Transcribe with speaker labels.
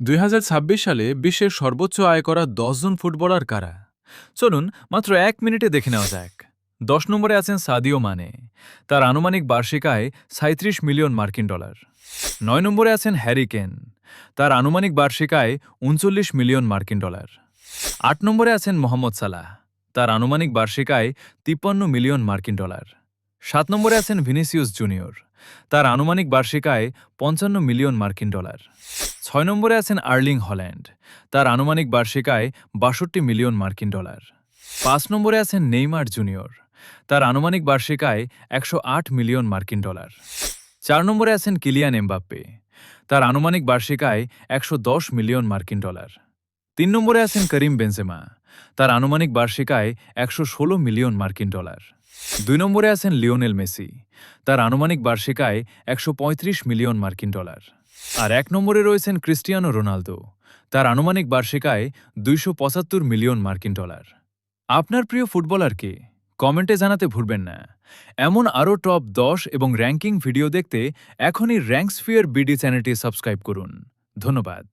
Speaker 1: ২০২৬ সালে বিশ্বের সর্বোচ্চ আয় করা ১০ জন ফুটবলার কারা? চলুন মাত্র ১ মিনিটে দেখে নেওয়া যাক। ১০ নম্বরে আছেন সাদিও মানে। তার আনুমানিক বার্ষিক আয় ৩৭ মিলিয়ন মার্কিন ডলার। ৯ নম্বরে আছেন হ্যারি কেন। তার আনুমানিক বার্ষিক আয় ৩৯ মিলিয়ন মার্কিন ডলার। ৮ নম্বরে আছেন মোহাম্মদ সালাহ। তার আনুমানিক বার্ষিক আয় ৫৩ মিলিয়ন মার্কিন ডলার। ৭ নম্বরে আছেন ভিনিসিয়াস জুনিয়র। তার আনুমানিক বার্ষিক আয় ৫৫ মিলিয়ন মার্কিন ডলার। ৬ নম্বরে আছেন আর্লিং হল্যান্ড। তার আনুমানিক বার্ষিক আয় ৬২ মিলিয়ন মার্কিন ডলার। ৫ নম্বরে আছেন নেইমার জুনিয়র। তার আনুমানিক বার্ষিক আয় ১০৮ মিলিয়ন মার্কিন ডলার। ৪ নম্বরে আছেন কিলিয়ান এমবাপ্পে। তার আনুমানিক বার্ষিক আয় ১১০ মিলিয়ন মার্কিন ডলার। ৩ নম্বরে আছেন করিম বেনজেমা। তার আনুমানিক বার্ষিক আয় ১১৬ মিলিয়ন মার্কিন ডলার। ২ নম্বরে আছেন লিওনেল মেসি। তার আনুমানিক বার্ষিক আয় ১৩৫ মিলিয়ন মার্কিন ডলার। আর ১ নম্বরে রয়েছেন ক্রিস্টিয়ানো রোনালদো। তার আনুমানিক বার্ষিক আয় ২৭৫ মিলিয়ন মার্কিন ডলার। আপনার প্রিয় ফুটবলার কে? কমেন্টে জানাতে ভুলবেন না। এমন আরও টপ ১০ এবং র্যাঙ্কিং ভিডিও দেখতে এখনই র্যাঙ্কস্ফিয়ার বিডি চ্যানেলটি সাবস্ক্রাইব করুন। ধন্যবাদ।